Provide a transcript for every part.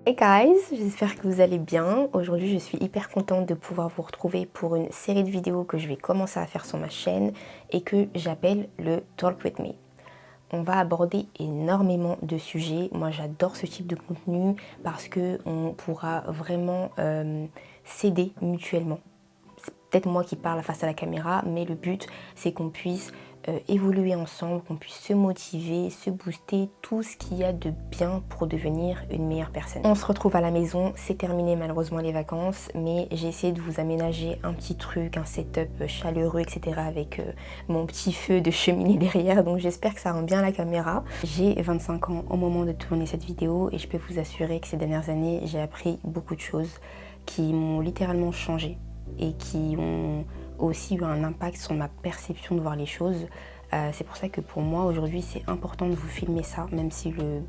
Hey guys, j'espère que vous allez bien. Aujourd'hui, je suis hyper contente de pouvoir vous retrouver pour une série de vidéos que je vais commencer à faire sur ma chaîne et que j'appelle le Talk With Me. On va aborder énormément de sujets. Moi, j'adore ce type de contenu parce qu'on pourra vraiment s'aider mutuellement. C'est peut-être moi qui parle face à la caméra, mais le but, c'est qu'on puisse évoluer ensemble, qu'on puisse se motiver, se booster, tout ce qu'il y a de bien pour devenir une meilleure personne. On se retrouve à la maison, c'est terminé malheureusement les vacances, mais j'ai essayé de vous aménager un petit truc, un setup chaleureux, etc. avec mon petit feu de cheminée derrière, donc j'espère que ça rend bien la caméra. J'ai 25 ans au moment de tourner cette vidéo et je peux vous assurer que ces dernières années, j'ai appris beaucoup de choses qui m'ont littéralement changé et qui ont aussi eu un impact sur ma perception de voir les choses. C'est pour ça que pour moi aujourd'hui c'est important de vous filmer ça, même si le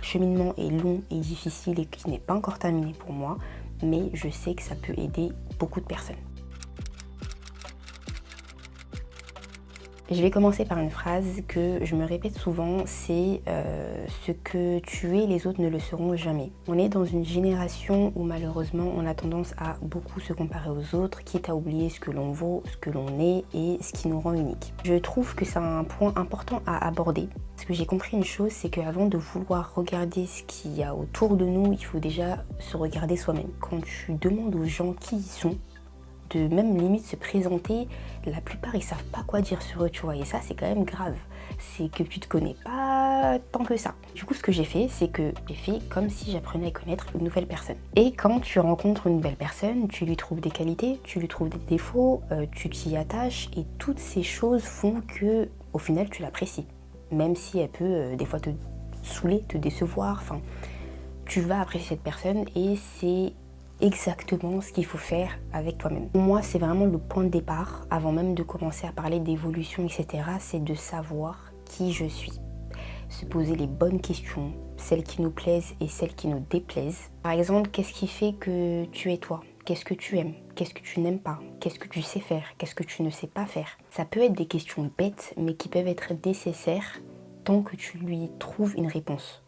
cheminement est long et difficile et qui n'est pas encore terminé pour moi, mais je sais que ça peut aider beaucoup de personnes. Je vais commencer par une phrase que je me répète souvent, c'est ce que tu es, les autres ne le seront jamais. On est dans une génération où malheureusement on a tendance à beaucoup se comparer aux autres, quitte à oublier ce que l'on vaut, ce que l'on est et ce qui nous rend unique. Je trouve que c'est un point important à aborder. Parce que j'ai compris une chose, c'est qu'avant de vouloir regarder ce qu'il y a autour de nous, il faut déjà se regarder soi-même. Quand tu demandes aux gens qui ils sont, de même limite se présenter, la plupart ils savent pas quoi dire sur eux, tu vois, et ça c'est quand même grave, c'est que tu te connais pas tant que ça. Du coup ce que j'ai fait, c'est que j'ai fait comme si j'apprenais à connaître une nouvelle personne. Et quand tu rencontres une nouvelle personne, tu lui trouves des qualités, tu lui trouves des défauts, tu t'y attaches et toutes ces choses font que au final tu l'apprécies. Même si elle peut des fois te saouler, te décevoir, enfin tu vas apprécier cette personne et c'est exactement ce qu'il faut faire avec toi-même. Pour moi, c'est vraiment le point de départ, avant même de commencer à parler d'évolution, etc. C'est de savoir qui je suis. Se poser les bonnes questions, celles qui nous plaisent et celles qui nous déplaisent. Par exemple, qu'est-ce qui fait que tu es toi ? Qu'est-ce que tu aimes ? Qu'est-ce que tu n'aimes pas ? Qu'est-ce que tu sais faire ? Qu'est-ce que tu ne sais pas faire ? Ça peut être des questions bêtes, mais qui peuvent être nécessaires tant que tu lui trouves une réponse.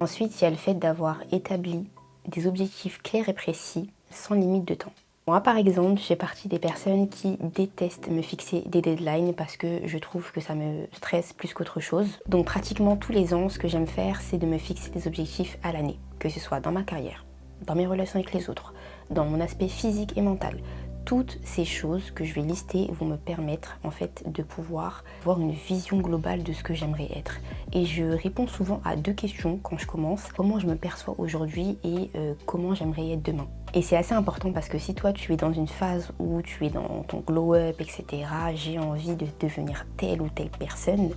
Ensuite, il y a le fait d'avoir établi des objectifs clairs et précis, sans limite de temps. Moi, par exemple, je fais partie des personnes qui détestent me fixer des deadlines parce que je trouve que ça me stresse plus qu'autre chose. Donc, pratiquement tous les ans, ce que j'aime faire, c'est de me fixer des objectifs à l'année, que ce soit dans ma carrière, dans mes relations avec les autres, dans mon aspect physique et mental. Toutes ces choses que je vais lister vont me permettre en fait de pouvoir avoir une vision globale de ce que j'aimerais être. Et je réponds souvent à deux questions quand je commence. Comment je me perçois aujourd'hui et comment j'aimerais être demain. Et c'est assez important parce que si toi tu es dans une phase où tu es dans ton glow-up, etc. J'ai envie de devenir telle ou telle personne.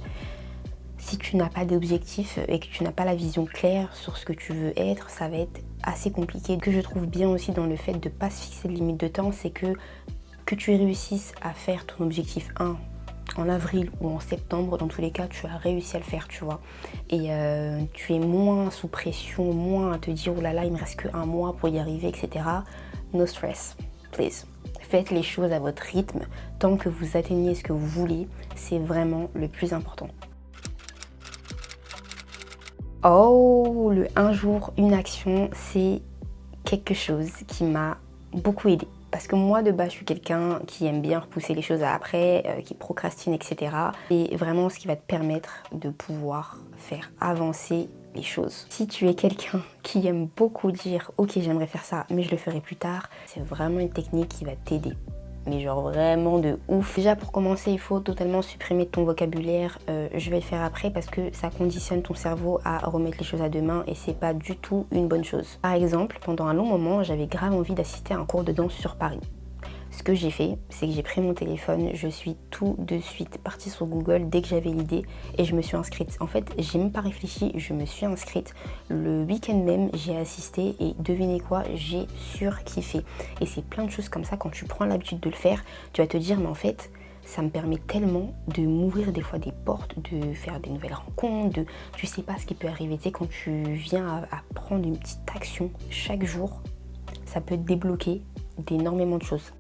Si tu n'as pas d'objectif et que tu n'as pas la vision claire sur ce que tu veux être, ça va être assez compliqué. Ce que je trouve bien aussi dans le fait de ne pas se fixer de limite de temps, c'est que tu réussisses à faire ton objectif 1 en avril ou en septembre, dans tous les cas, tu as réussi à le faire, tu vois. Et tu es moins sous pression, moins à te dire, oh là là, il me reste qu'un mois pour y arriver, etc. No stress, please. Faites les choses à votre rythme. Tant que vous atteignez ce que vous voulez, c'est vraiment le plus important. Oh, le un jour, une action, c'est quelque chose qui m'a beaucoup aidée. Parce que moi, de base, je suis quelqu'un qui aime bien repousser les choses à après, qui procrastine, etc. Et vraiment ce qui va te permettre de pouvoir faire avancer les choses. Si tu es quelqu'un qui aime beaucoup dire « Ok, j'aimerais faire ça, mais je le ferai plus tard », c'est vraiment une technique qui va t'aider. Mais genre vraiment de ouf. Déjà pour commencer, il faut totalement supprimer ton vocabulaire. Je vais le faire après parce que ça conditionne ton cerveau à remettre les choses à demain et c'est pas du tout une bonne chose. Par exemple, pendant un long moment, j'avais grave envie d'assister à un cours de danse sur Paris. Ce que j'ai fait, c'est que j'ai pris mon téléphone, je suis tout de suite partie sur Google dès que j'avais l'idée et je me suis inscrite. En fait, j'ai même pas réfléchi, je me suis inscrite. Le week-end même, j'ai assisté et devinez quoi, j'ai surkiffé. Et c'est plein de choses comme ça, quand tu prends l'habitude de le faire, tu vas te dire, mais en fait, ça me permet tellement de m'ouvrir des fois des portes, de faire des nouvelles rencontres, tu sais pas ce qui peut arriver. Tu sais, quand tu viens à prendre une petite action chaque jour, ça peut te débloquer d'énormément de choses.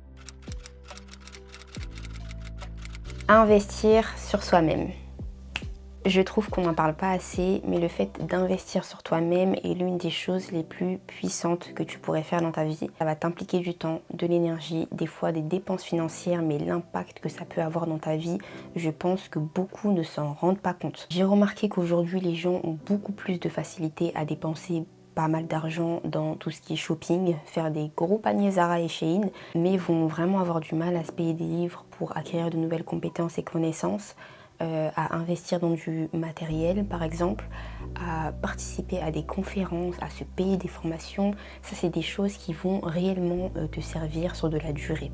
Investir sur soi-même. Je trouve qu'on n'en parle pas assez, mais le fait d'investir sur toi-même est l'une des choses les plus puissantes que tu pourrais faire dans ta vie. Ça va t'impliquer du temps, de l'énergie, des fois des dépenses financières, mais l'impact que ça peut avoir dans ta vie, je pense que beaucoup ne s'en rendent pas compte. J'ai remarqué qu'aujourd'hui, les gens ont beaucoup plus de facilité à dépenser pas mal d'argent dans tout ce qui est shopping, faire des gros paniers Zara et Shein, mais vont vraiment avoir du mal à se payer des livres pour acquérir de nouvelles compétences et connaissances, à investir dans du matériel par exemple, à participer à des conférences, à se payer des formations. Ça, c'est des choses qui vont réellement te servir sur de la durée.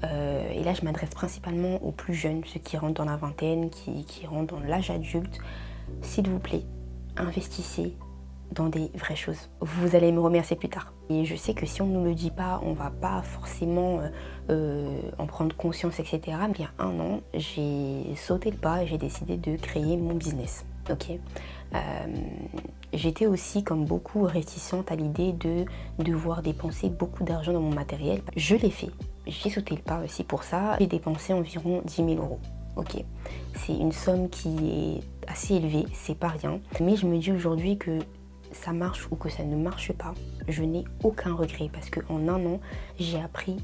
Et là, je m'adresse principalement aux plus jeunes, ceux qui rentrent dans la vingtaine, qui rentrent dans l'âge adulte. S'il vous plaît, investissez dans des vraies choses. Vous allez me remercier plus tard. Et je sais que si on ne nous le dit pas, on va pas forcément en prendre conscience, etc. Mais il y a un an, j'ai sauté le pas et j'ai décidé de créer mon business. Ok. J'étais aussi, comme beaucoup, réticente à l'idée de devoir dépenser beaucoup d'argent dans mon matériel. Je l'ai fait. J'ai sauté le pas aussi pour ça. J'ai dépensé environ 10 000 euros. Ok. C'est une somme qui est assez élevée, c'est pas rien. Mais je me dis aujourd'hui que ça marche ou que ça ne marche pas, je n'ai aucun regret parce qu'en un an, j'ai appris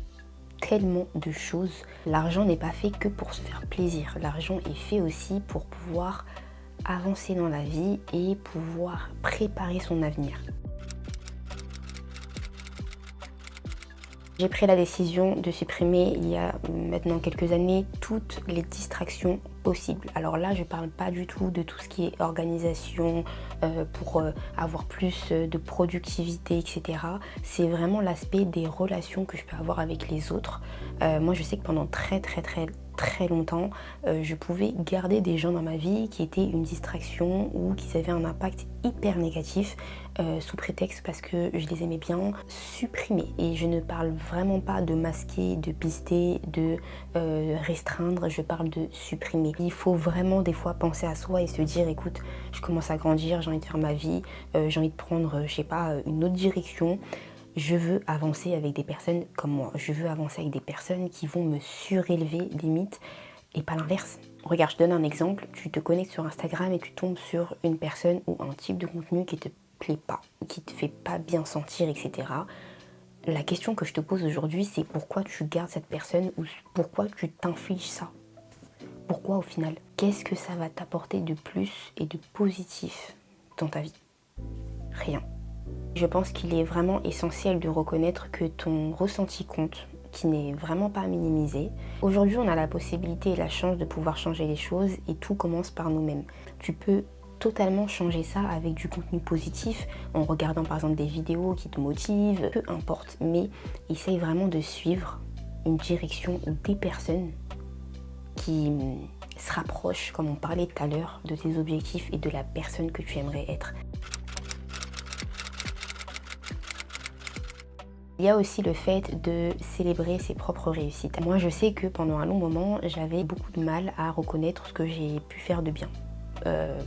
tellement de choses. L'argent n'est pas fait que pour se faire plaisir. L'argent est fait aussi pour pouvoir avancer dans la vie et pouvoir préparer son avenir. J'ai pris la décision de supprimer il y a maintenant quelques années toutes les distractions possibles. Alors là, je ne parle pas du tout de tout ce qui est organisation pour avoir plus de productivité, etc. C'est vraiment l'aspect des relations que je peux avoir avec les autres. Moi, je sais que pendant très longtemps, je pouvais garder des gens dans ma vie qui étaient une distraction ou qui avaient un impact hyper négatif sous prétexte parce que je les aimais bien, supprimer. Et je ne parle vraiment pas de masquer, de pister, de restreindre, je parle de supprimer. Il faut vraiment des fois penser à soi et se dire écoute, je commence à grandir, j'ai envie de faire ma vie, j'ai envie de prendre, je sais pas, une autre direction. Je veux avancer avec des personnes comme moi. Je veux avancer avec des personnes qui vont me surélever limite et pas l'inverse. Regarde, je te donne un exemple. Tu te connectes sur Instagram et tu tombes sur une personne ou un type de contenu qui te plaît pas, qui te fait pas bien sentir, etc. La question que je te pose aujourd'hui, c'est pourquoi tu gardes cette personne ou pourquoi tu t'infliges ça? Pourquoi au final? Qu'est-ce que ça va t'apporter de plus et de positif dans ta vie? Rien. Je pense qu'il est vraiment essentiel de reconnaître que ton ressenti compte, qui n'est vraiment pas à minimiser. Aujourd'hui, on a la possibilité et la chance de pouvoir changer les choses et tout commence par nous-mêmes. Tu peux totalement changer ça avec du contenu positif, en regardant par exemple des vidéos qui te motivent, peu importe, mais essaye vraiment de suivre une direction ou des personnes qui se rapprochent, comme on parlait tout à l'heure, de tes objectifs et de la personne que tu aimerais être. Il y a aussi le fait de célébrer ses propres réussites. Moi, je sais que pendant un long moment, j'avais beaucoup de mal à reconnaître ce que j'ai pu faire de bien.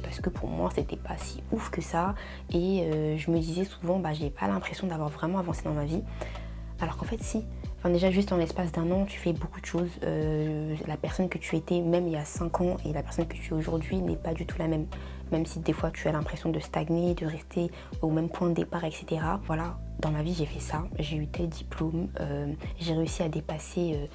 Parce que pour moi, c'était pas si ouf que ça. Et je me disais souvent, j'ai pas l'impression d'avoir vraiment avancé dans ma vie. Alors qu'en fait, si. Enfin, déjà, juste en l'espace d'un an, tu fais beaucoup de choses. La personne que tu étais, même il y a 5 ans, et la personne que tu es aujourd'hui n'est pas du tout la même. Même si des fois, tu as l'impression de stagner, de rester au même point de départ, etc. Voilà, dans ma vie, j'ai fait ça. J'ai eu tel diplôme. J'ai réussi à dépasser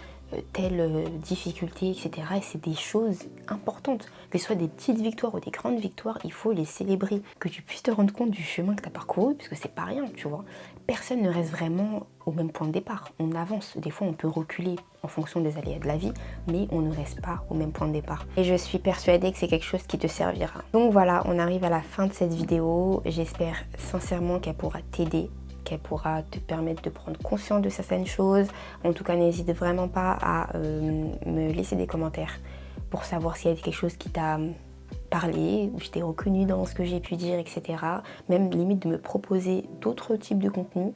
telle difficulté, etc. Et c'est des choses importantes. Que ce soit des petites victoires ou des grandes victoires, il faut les célébrer. Que tu puisses te rendre compte du chemin que tu as parcouru, parce que c'est pas rien, tu vois. Personne ne reste vraiment au même point de départ. On avance. Des fois, on peut reculer en fonction des aléas de la vie, mais on ne reste pas au même point de départ. Et je suis persuadée que c'est quelque chose qui te servira. Donc voilà, on arrive à la fin de cette vidéo. J'espère sincèrement qu'elle pourra t'aider, qu'elle pourra te permettre de prendre conscience de certaines choses. En tout cas, n'hésite vraiment pas à me laisser des commentaires pour savoir s'il y a quelque chose qui t'a parlé, je t'ai reconnu dans ce que j'ai pu dire, etc. Même limite de me proposer d'autres types de contenus,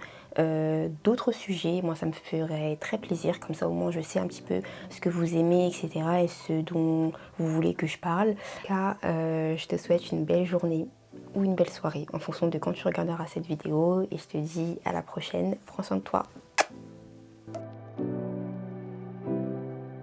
d'autres sujets. Moi, ça me ferait très plaisir. Comme ça, au moins, je sais un petit peu ce que vous aimez, etc. et ce dont vous voulez que je parle. Là, je te souhaite une belle journée ou une belle soirée en fonction de quand tu regarderas cette vidéo et je te dis à la prochaine. Prends soin de toi.